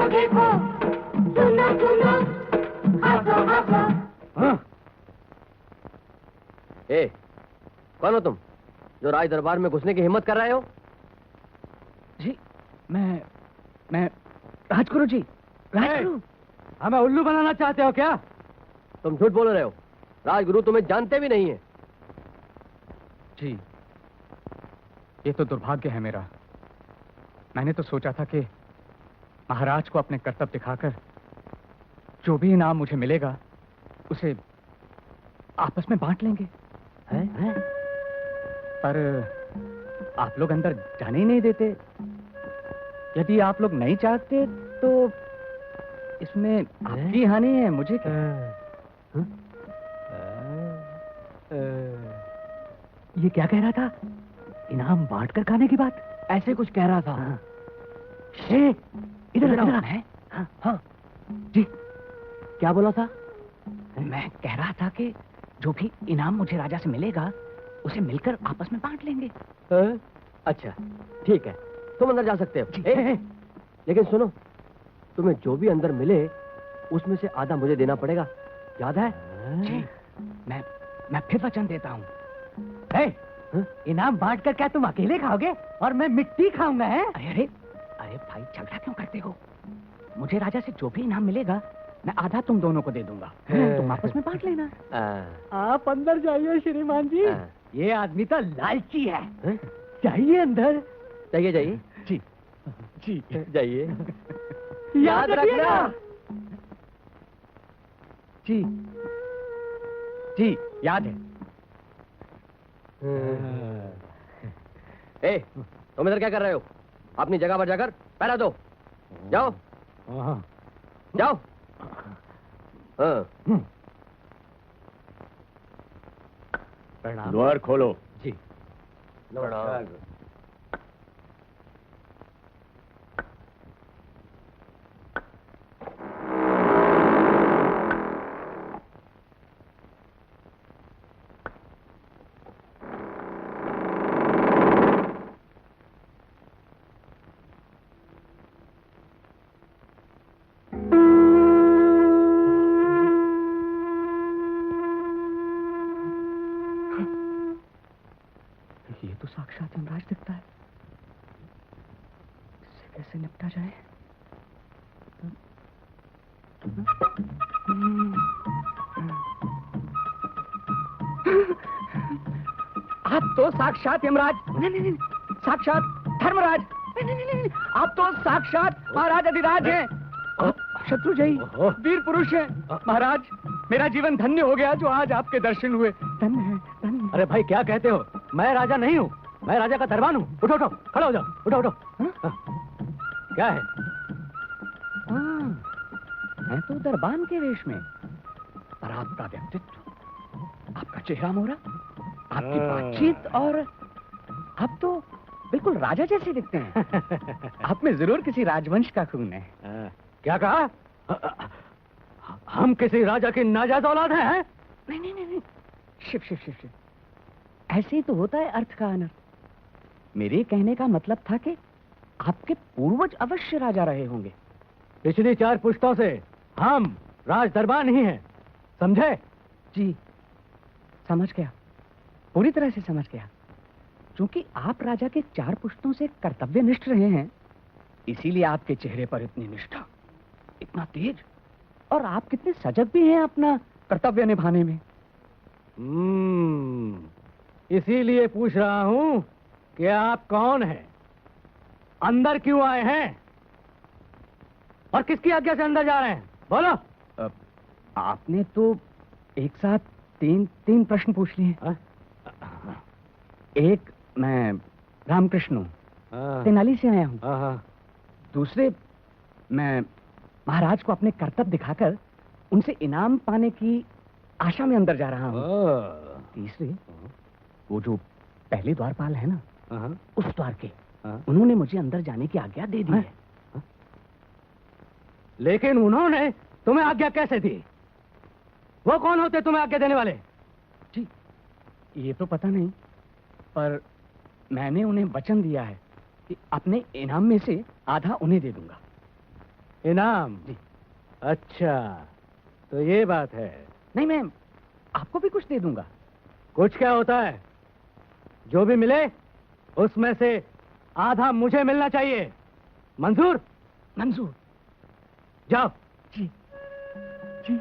देखो, सुनो सुनो, हंसो हंसो। ए, कौन हो तुम जो राज दरबार में घुसने की हिम्मत कर रहे हो? जी, मैं राजगुरु जी, राजगुरु। हमें उल्लू बनाना चाहते हो क्या? तुम झूठ बोल रहे हो। राजगुरु तुम्हें जानते भी नहीं है। जी, ये तो दुर्भाग्य है मेरा। मैंने तो सोचा था कि महाराज को अपने कर्तव्य दिखाकर जो भी इनाम मुझे मिलेगा उसे आपस में बांट लेंगे। हैं? पर आप लोग अंदर जाने ही नहीं देते। यदि आप लोग नहीं चाहते तो इसमें आपकी हानि है, मुझे क्या? ये क्या कह रहा था? इनाम बांटकर खाने की बात? ऐसे कुछ कह रहा था। इधर है। हाँ जी, क्या बोला था? मैं कह रहा था कि जो भी इनाम मुझे राजा से मिलेगा उसे मिलकर आपस में बांट लेंगे। अच्छा, ठीक है, तुम अंदर जा सकते हो। लेकिन सुनो, तुम्हें जो भी अंदर मिले उसमें से आधा मुझे देना पड़ेगा, याद है? जी, मैं फिर वचन देता हूँ। इनाम बांटकर क्या तुम अकेले खाओगे और मैं मिट्टी खाऊंगा? है? अरे भाई, झगड़ा क्यों करते हो? मुझे राजा से जो भी इनाम मिलेगा मैं आधा तुम दोनों को दे दूंगा, तुम आपस में बांट लेना। आप अंदर जाइए श्रीमान जी, ये आदमी तो लालची है। जाइए अंदर। जाइए। जी जी, जाइए। याद रखना। जी जी, याद है। ए, तुम इधर क्या कर रहे हो? अपनी जगह पर जाकर पहरा दो। जाओ जाओ। द्वार खोलो। जी, प्रणाम। साक्षात यमराज दिखता है। इससे कैसे निपटा जाए? आप तो साक्षात यमराज, नहीं, साक्षात धर्मराज, नहीं, आप तो साक्षात महाराज अधिराज हैं। आप शत्रुजयी वीर पुरुष हैं। महाराज, मेरा जीवन धन्य हो गया जो आज आपके दर्शन हुए। धन्य है, धन्य। अरे भाई, क्या कहते हो? मैं राजा नहीं हूँ, मैं राजा का दरबान हूँ। उठो, खड़ा हो जाओ। उठो। क्या है? मैं तो दरबान के वेश में, पर आपका व्यक्तित्व, आपका चेहरा मोहरा, आपकी बातचीत, और आप तो बिल्कुल राजा जैसे दिखते हैं। आप में जरूर किसी राजवंश का खून है। क्या कहा? हम किसी राजा की नाजायज औलाद हैं? नहीं। शिव। ऐसे ही तो होता है अर्थ का अनर्थ। मेरे कहने का मतलब था कि आपके पूर्वज अवश्य राजा रहे होंगे। पिछली 4 पुश्तों से हम राज दरबान ही हैं, समझे? जी, समझ गया, पूरी तरह से समझ गया। क्योंकि आप राजा के 4 पुश्तों से कर्तव्यनिष्ठ रहे हैं, इसीलिए आपके चेहरे पर इतनी निष्ठा, इतना तेज, और आप कितने सजग भी हैं अपना कर्तव्य निभाने में। इसीलिए पूछ रहा हूं कि आप कौन हैं, अंदर क्यों आए हैं और किसकी आज्ञा से अंदर जा रहे हैं? बोलो। आपने तो एक साथ तीन प्रश्न पूछ लिए। एक, मैं रामकृष्ण हूँ, तेनाली से आया हूँ। दूसरे, मैं महाराज को अपने कर्तव्य दिखाकर उनसे इनाम पाने की आशा में अंदर जा रहा हूँ। तीसरे, वो जो पहले द्वारपाल है ना, उस द्वार के, उन्होंने मुझे अंदर जाने की आज्ञा दे दी है। लेकिन उन्होंने तुम्हें आज्ञा कैसे दी? वो कौन होते तुम्हें आज्ञा देने वाले? जी, ये तो पता नहीं, पर मैंने उन्हें वचन दिया है कि अपने इनाम में से आधा उन्हें दे दूंगा। इनाम? जी। अच्छा, तो ये बात है। नहीं, मैं आपको भी कुछ दे दूंगा। कुछ क्या होता है? जो भी मिले उसमें से आधा मुझे मिलना चाहिए। मंजूर? मंजूर। जाओ। जी जी।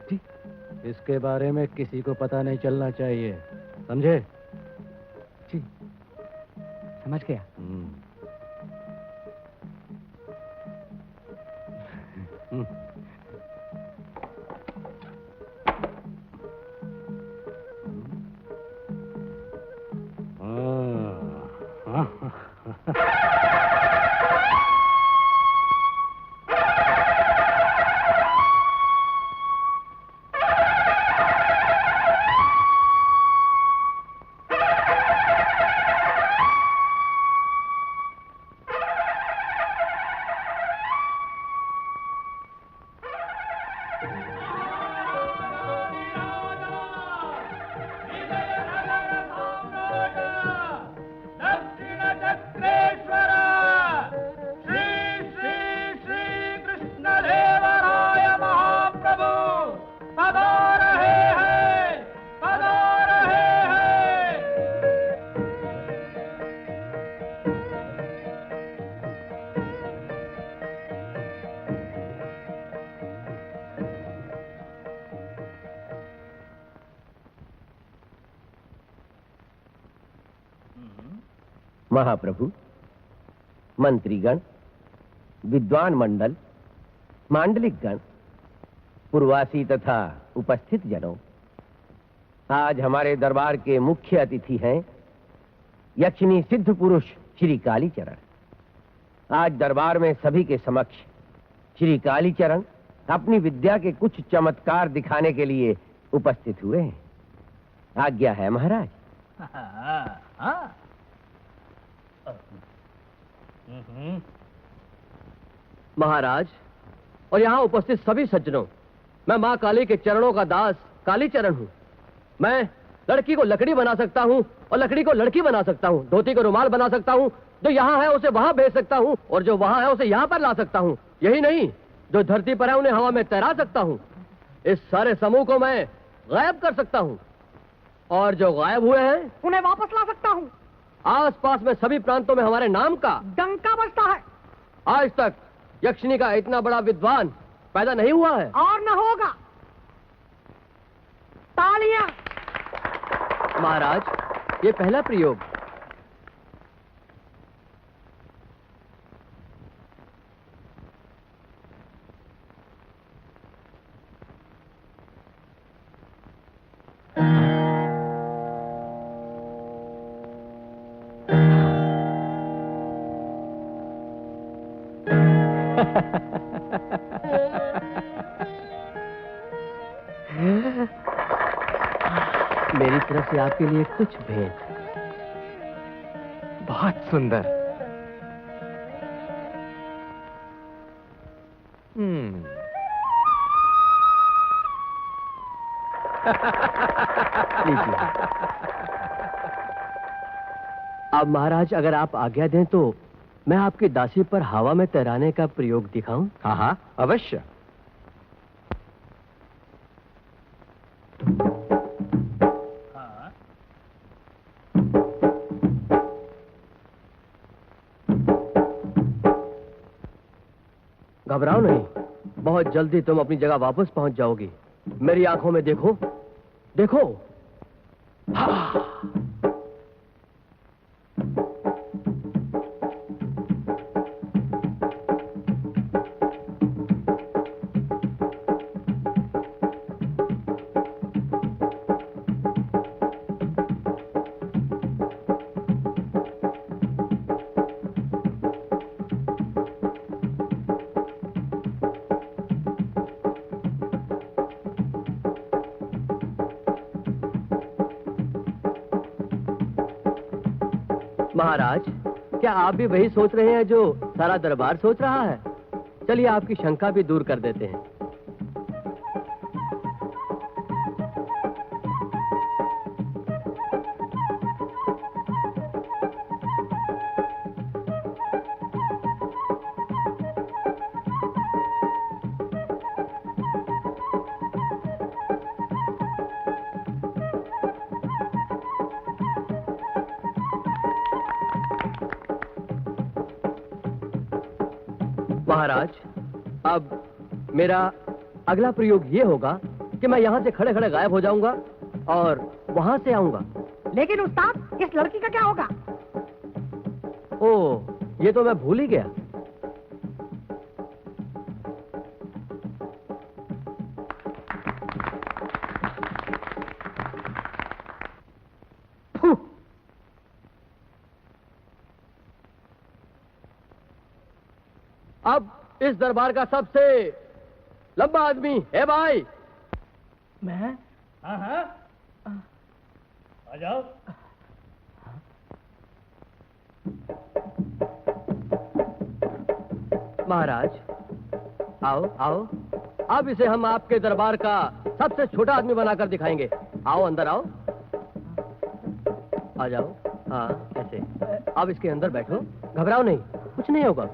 ठीक, इसके बारे में किसी को पता नहीं चलना चाहिए, समझे? जी, समझ गया। महाप्रभु, मंत्रीगण, विद्वान मंडल, मांडलिक गण, पूर्वासी तथा उपस्थित जनों, आज हमारे दरबार के मुख्य अतिथि हैं यक्षिणी सिद्ध पुरुष श्री कालीचरण। आज दरबार में सभी के समक्ष श्री कालीचरण अपनी विद्या के कुछ चमत्कार दिखाने के लिए उपस्थित हुए हैं। आज्ञा है महाराज। महाराज और यहाँ उपस्थित सभी सज्जनों, मैं माँ काली के चरणों का दास कालीचरण हूँ। मैं लड़की को लकड़ी बना सकता हूँ और लकड़ी को लड़की बना सकता हूँ। धोती को रुमाल बना सकता हूँ, जो यहाँ है उसे वहां भेज सकता हूँ और जो वहां है उसे यहाँ पर ला सकता हूँ। यही नहीं, जो धरती पर है उन्हें हवा में तैरा सकता हूँ। इस सारे समूह को मैं गायब कर सकता हूँ और जो गायब हुए हैं उन्हें वापस ला सकता हूँ। आसपास में सभी प्रांतों में हमारे नाम का डंका बजता है। आज तक यक्षिणी का इतना बड़ा विद्वान पैदा नहीं हुआ है और न होगा। तालियां। महाराज, ये पहला प्रयोग। मेरी तरफ से आपके लिए कुछ भेंट। बहुत सुंदर। लीजिए। अब महाराज अगर आप आज्ञा दें तो मैं आपकी दासी पर हवा में तैराने का प्रयोग दिखाऊं? हाँ हाँ, अवश्य। घबराओ नहीं, बहुत जल्दी तुम अपनी जगह वापस पहुंच जाओगी। मेरी आंखों में देखो, देखो। हाँ। महाराज, क्या आप भी वही सोच रहे हैं जो सारा दरबार सोच रहा है? चलिए आपकी शंका भी दूर कर देते हैं। महाराज, अब मेरा अगला प्रयोग ये होगा कि मैं यहाँ से खड़े खड़े गायब हो जाऊंगा और वहां से आऊंगा। लेकिन उस्ताद, इस लड़की का क्या होगा? ओह, ये तो मैं भूल ही गया। अब इस दरबार का सबसे लंबा आदमी है भाई। मैं? हाँ हाँ, आ जाओ। महाराज, आओ आओ, अब इसे हम आपके दरबार का सबसे छोटा आदमी बनाकर दिखाएंगे। आओ, अंदर आओ। आ जाओ। हाँ, ऐसे। अब इसके अंदर बैठो, घबराओ नहीं, कुछ नहीं होगा।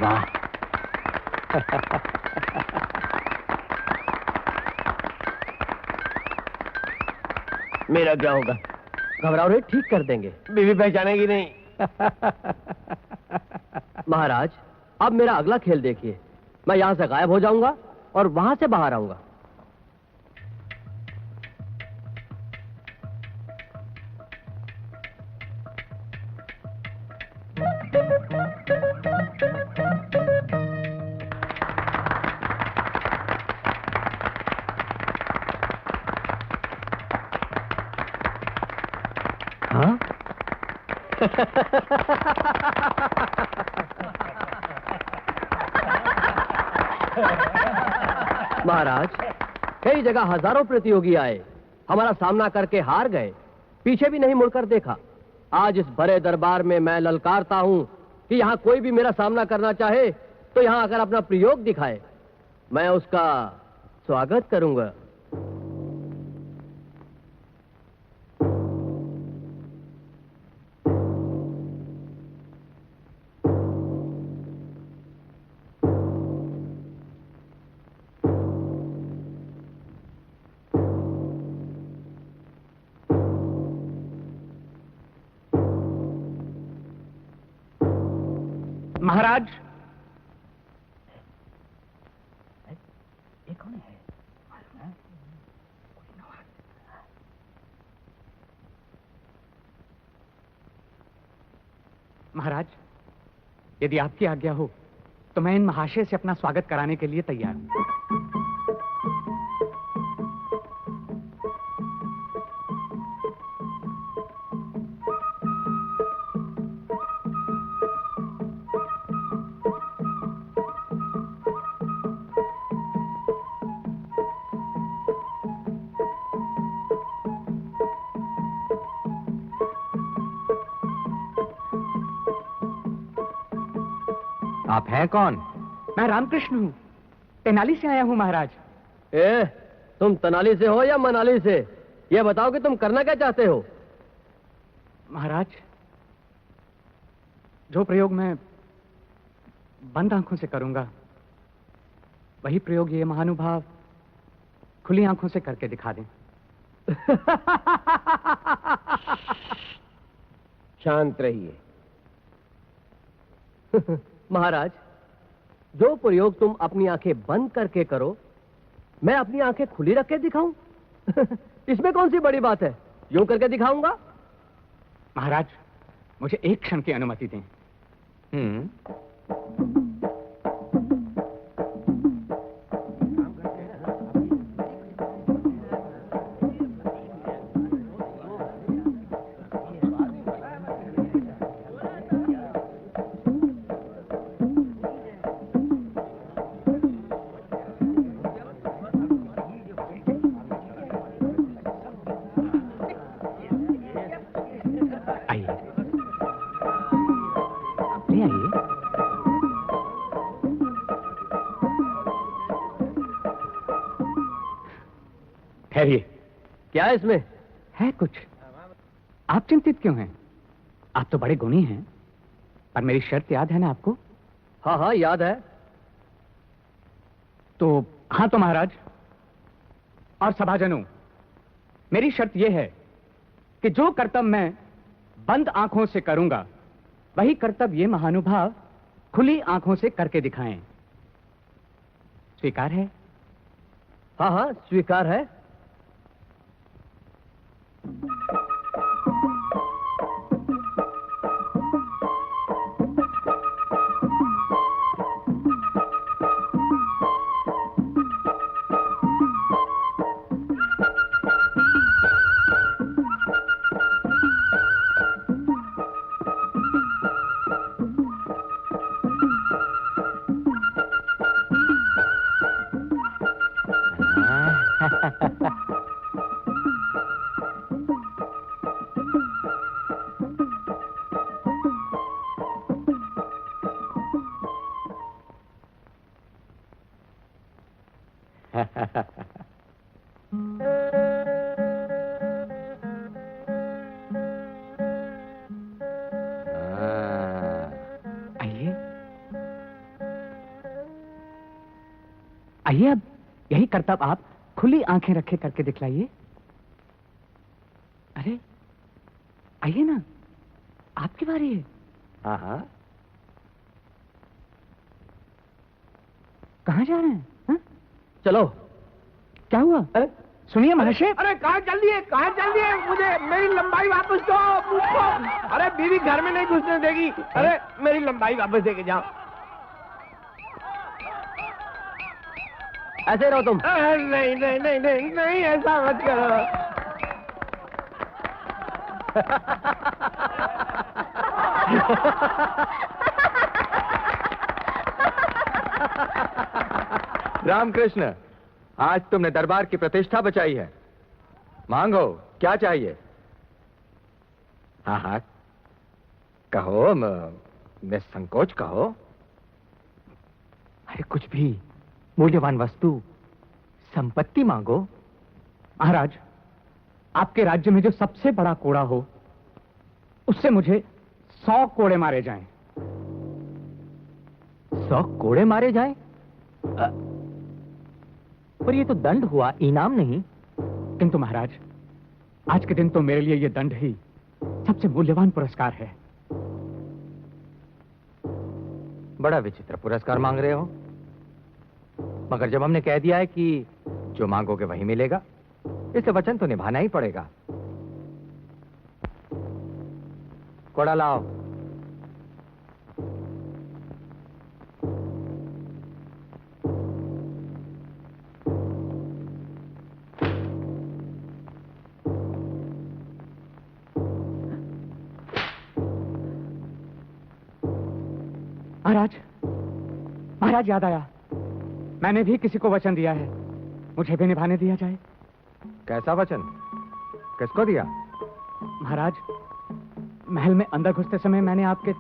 वाह। मेरा क्या होगा? घबराओ नहीं, ठीक कर देंगे। बीवी पहचानेगी नहीं। महाराज, अब मेरा अगला खेल देखिए। मैं यहां से गायब हो जाऊंगा और वहां से बाहर आऊंगा। हाँ? महाराज, कई जगह हजारों प्रतियोगी आए, हमारा सामना करके हार गए, पीछे भी नहीं मुड़कर देखा। आज इस बड़े दरबार में मैं ललकारता हूं कि यहां कोई भी मेरा सामना करना चाहे तो यहां आकर अपना प्रयोग दिखाए, मैं उसका स्वागत करूंगा। महाराज, ये कौन है? महाराज, यदि आपकी आज्ञा हो तो मैं इन महाशय से अपना स्वागत कराने के लिए तैयार हूं। आप हैं कौन? मैं रामकृष्ण हूं, तेनाली से आया हूं महाराज। तुम तनाली से हो या मनाली से? यह बताओ कि तुम करना क्या चाहते हो? महाराज, जो प्रयोग मैं बंद आंखों से करूंगा, वही प्रयोग ये महानुभाव खुली आंखों से करके दिखा दें। शांत रहिए। महाराज, जो प्रयोग तुम अपनी आंखें बंद करके करो, मैं अपनी आंखें खुली रख के दिखाऊं? इसमें कौन सी बड़ी बात है? यूं करके दिखाऊंगा। महाराज, मुझे एक क्षण की अनुमति दें। ठहरिए। क्या है इसमें? है कुछ। आप चिंतित क्यों हैं? आप तो बड़े गुणी हैं। पर मेरी शर्त याद है ना आपको? हाँ हाँ याद है। तो हाँ तो महाराज और सभाजनों, मेरी शर्त यह है कि जो कर्तव्य मैं बंद आंखों से करूंगा वही कर्तव्य ये महानुभाव खुली आंखों से करके दिखाएं। स्वीकार है? हाँ हाँ स्वीकार है। आइए आइए, अब यही कर्तव्य आप खुली आंखें रखे करके दिखलाइए। अरे आइए ना, आपकी बारी है। हाँ हाँ। कहाँ जा रहे हैं? हा? चलो। क्या हुआ? सुनिए महाशय। अरे कहाँ चल दिए, कहाँ चल दिए? मुझे मेरी लंबाई वापस दो मुझको। अरे बीवी घर में नहीं घुसने देगी। अरे मेरी लंबाई वापस देके जाओ। ऐसे रहो तुम। नहीं नहीं नहीं नहीं नहीं, ऐसा मत करो। रामकृष्ण, आज तुमने दरबार की प्रतिष्ठा बचाई है। मांगो, क्या चाहिए? हाँ हाँ कहो, निसंकोच कहो। अरे कुछ भी, मूल्यवान वस्तु, संपत्ति मांगो। महाराज, आपके राज्य में जो सबसे बड़ा कोड़ा हो उससे मुझे 100 कोड़े मारे जाएं। 100 कोड़े मारे जाएं? पर ये तो दंड हुआ, इनाम नहीं। किंतु महाराज, आज के दिन तो मेरे लिए ये दंड ही सबसे मूल्यवान पुरस्कार है। बड़ा विचित्र पुरस्कार मांग रहे हो। मगर जब हमने कह दिया है कि जो मांगोगे वही मिलेगा, इसे वचन तो निभाना ही पड़ेगा। कोड़ा लाओ। महाराज, महाराज याद आया, मैंने भी किसी को वचन दिया है, मुझे भी निभाने दिया जाए। कैसा वचन? किसको दिया? महाराज, महल में अंदर घुसते समय मैंने आपके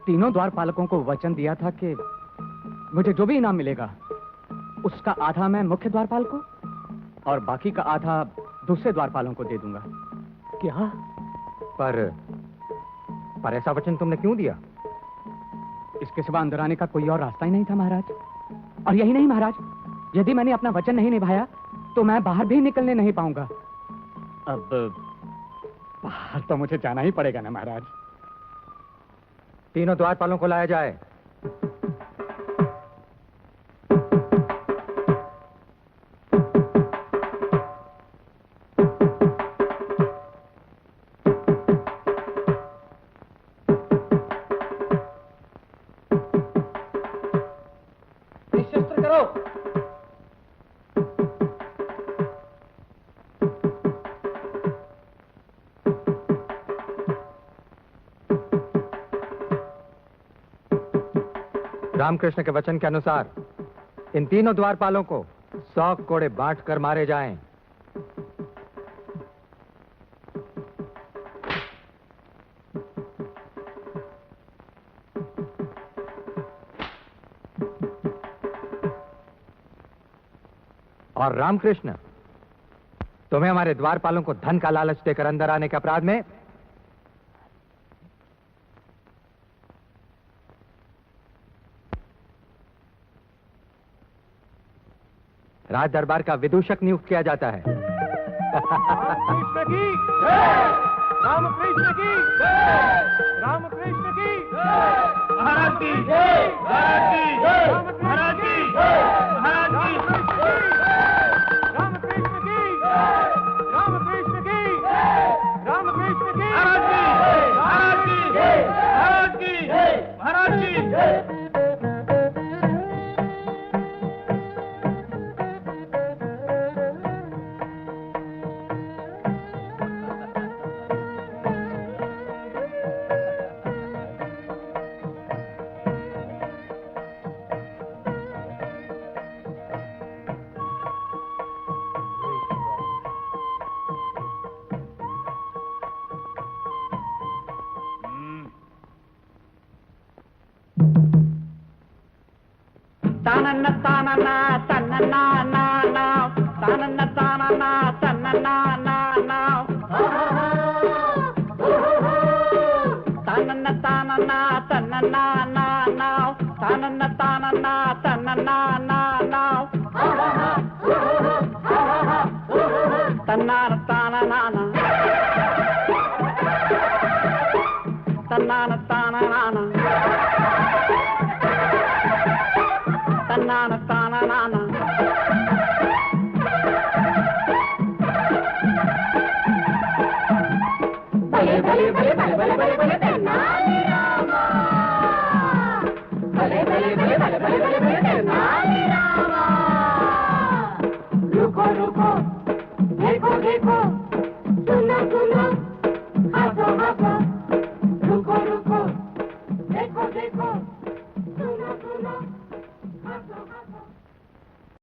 तीनों द्वारपालकों को वचन दिया था कि मुझे जो भी इनाम मिलेगा उसका आधा मैं मुख्य द्वारपाल को और बाकी का आधा दूसरे द्वारपालों को दे दूंगा। क्या? पर ऐसा वचन तुमने क्यों दिया? इसके सिवा अंदर आने का कोई और रास्ता ही नहीं था महाराज। और यही नहीं महाराज, यदि मैंने अपना वचन नहीं निभाया तो मैं बाहर भी निकलने नहीं पाऊंगा। अब बाहर तो मुझे जाना ही पड़ेगा ना महाराज। तीनों द्वारपालों को लाया जाए। निशस्त्र करो। रामकृष्ण के वचन के अनुसार इन तीनों द्वारपालों को 100 कोड़े बांट कर मारे जाएं। और रामकृष्ण, तुम्हें हमारे द्वारपालों को धन का लालच देकर अंदर आने के अपराध में राज दरबार का विदूषक नियुक्त किया जाता है। रामकृष्ण की रामकृष्ण की रामकृष्ण की महाराज की महाराज की महाराज की रामकृष्ण की रामकृष्ण की रामकृष्ण की महाराज की महाराज की महाराज की तानन्ना तानन्ना तानन्ना ना ना तानन्ना तानन्ना